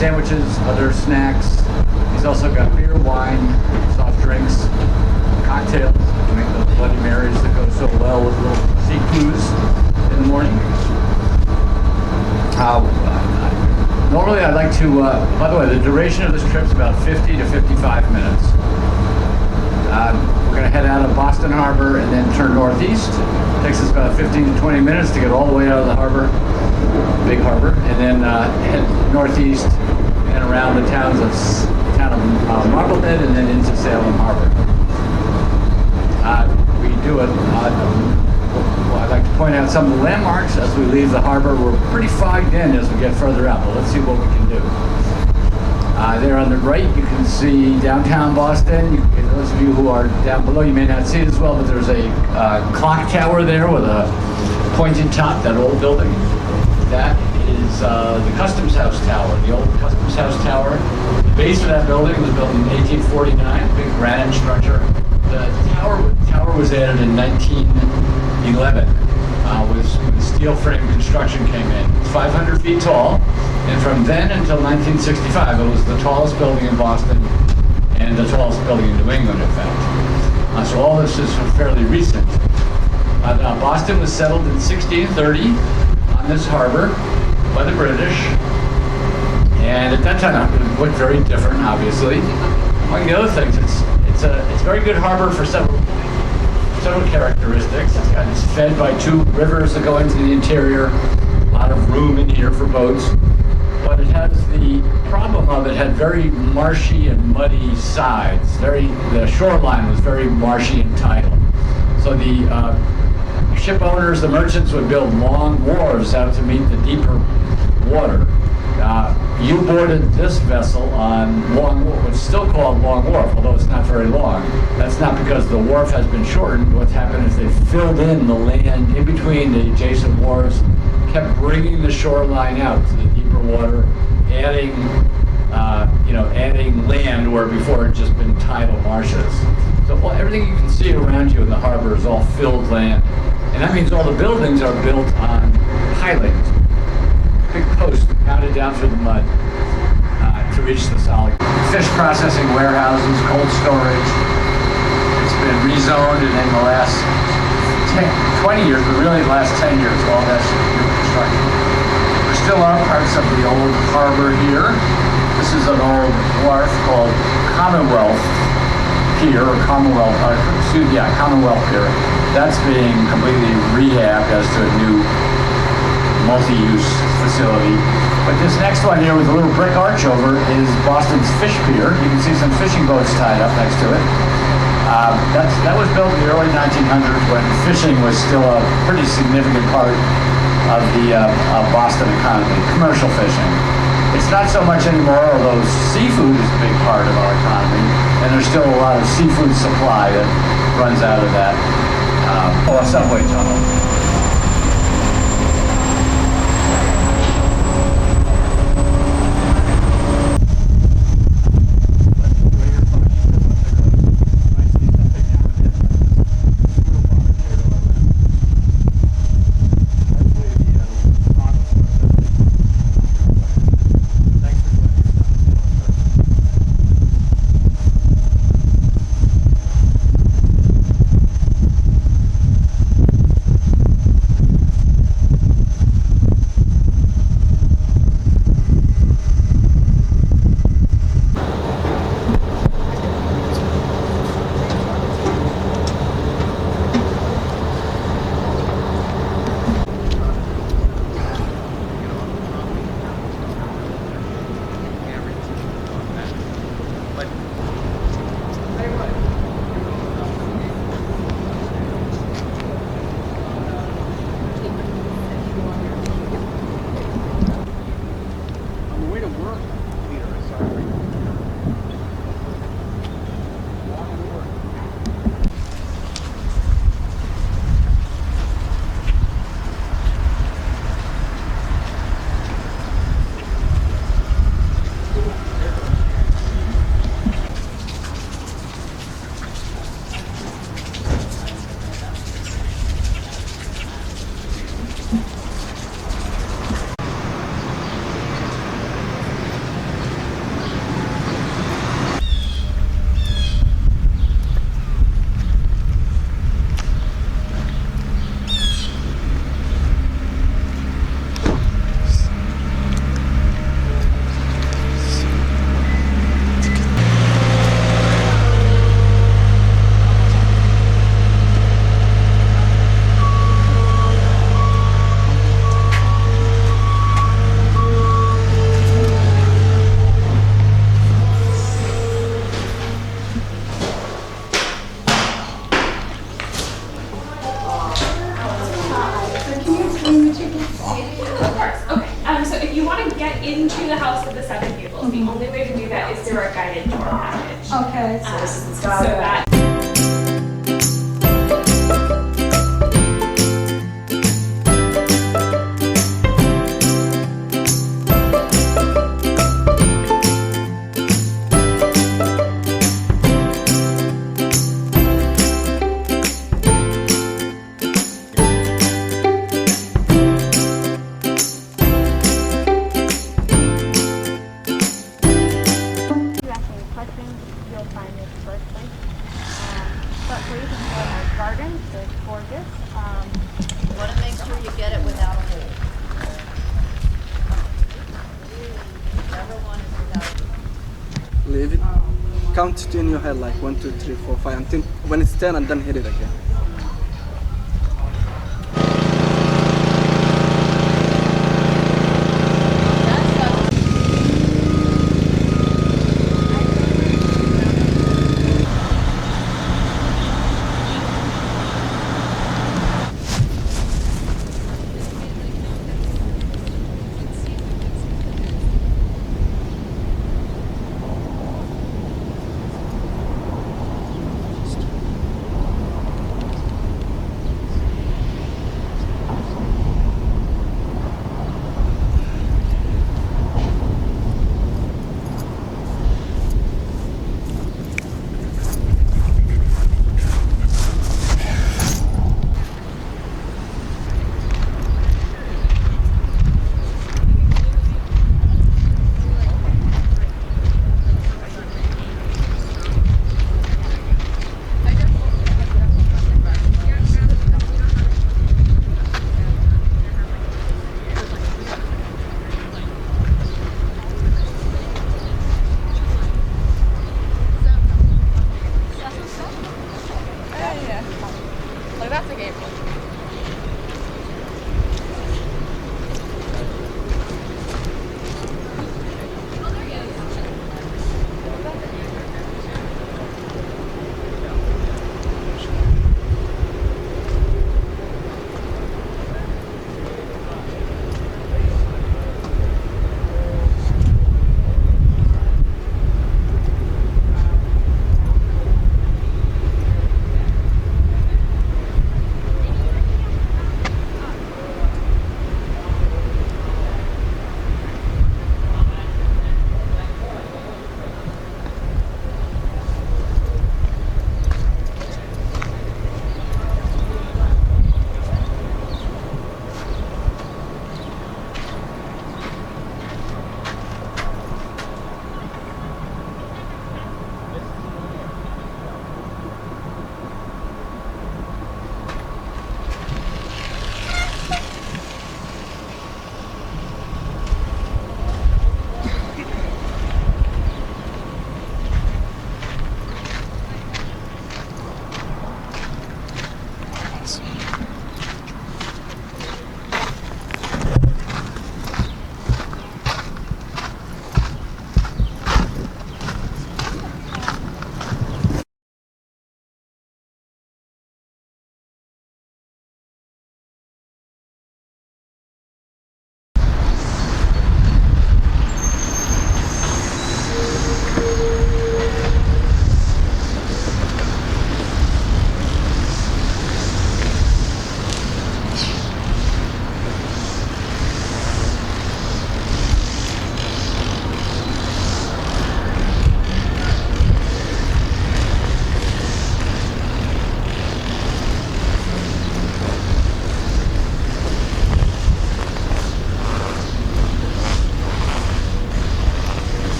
sandwiches, other snacks. He's also got beer, wine, soft drinks, cocktails, like the Bloody Marys that go so well with little seafoods in the morning. Normally I'd like to, by the way, the duration of this trip is about 50 to 55 minutes. We're going to head out of Boston Harbor and then turn northeast. It takes us about 15 to 20 minutes to get all the way out of the harbor, big harbor, and then head northeast and around the town of Marblehead and then into Salem Harbor. I'd like to point out some of the landmarks as we leave the harbor. We're pretty fogged in as we get further out, but let's see what we can do. There on the right, you can see downtown Boston. Those of you who are down below, you may not see it as well, but there's a clock tower there with a pointed top, that old building. That is the Customs House Tower, the old Customs House Tower. The base of that building was built in 1849, big granite structure. The tower was added in 1911 when steel frame construction came in. It's 500 feet tall, and from then until 1965, it was the tallest building in Boston and the tallest building in New England, in fact. So all this is fairly recent. Boston was settled in 1630 on this harbor by the British, and at that time it looked very different, obviously. Among the other things, it's a very good harbor for several characteristics. It's fed by two rivers that go into the interior, a lot of room in here for boats, but it has the problem of it had very marshy and muddy sides. The shoreline was very marshy and tidal. So the ship owners, the merchants, would build long wharves out to meet the deeper water. You boarded this vessel on Long Wharf, which is still called Long Wharf, although it's not very long. That's not because the wharf has been shortened. What's happened is they filled in the land in between the adjacent wharves, kept bringing the shoreline out to the deeper water, adding land where before it had just been tidal marshes. So everything you can see around you in the harbor is all filled land. And that means all the buildings are built on pilings, big posts mounted down through the mud to reach the solid. Fish processing warehouses, cold storage. It's been rezoned, and in the last 20 years, but really the last 10 years, all that's new construction. There still are parts of the old harbor here. This is an old wharf called Commonwealth Pier, or Commonwealth Pier. That's being completely rehabbed as to a new multi-use facility. But this next one here with a little brick arch over is Boston's Fish Pier. You can see some fishing boats tied up next to it. That was built in the early 1900s when fishing was still a pretty significant part of the Boston economy, commercial fishing. It's not so much anymore, although seafood is a big part of our economy, and there's still a lot of seafood supply that runs out of that subway tunnel. the 7 tables. The only way to do that is through our guided tour package. Okay, So that. Leave it. Count it in your head like 1, 2, 3, 4, 5 until when it's 10 and then hit it again.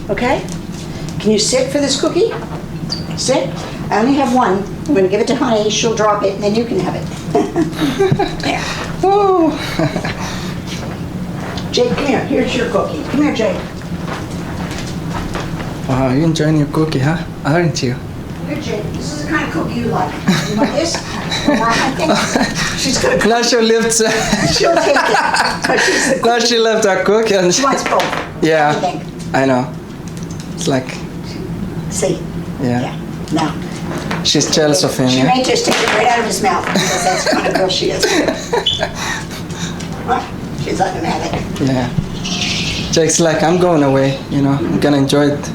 Okay? Can you sit for this cookie? Sit. I only have one. I'm gonna give it to Honey. She'll drop it, and then you can have it. There. Woo! Jake, come here. Here's your cookie. Come here, Jake. Wow, you enjoying your cookie, huh? Aren't you? Here, Jake. This is the kind of cookie you like. You want this? You want my thing? She's gonna. Now she left. She'll take it. But she's the Now she left her cookie and She wants both. yeah, What do you think? I know. It's like See? yeah. Now. She's jealous of him. She Yeah. may just take it right out of his mouth because that's the kind of girl she is. What? She's letting him have it. Yeah. Jake's like, I'm going away. You know, I'm gonna enjoy it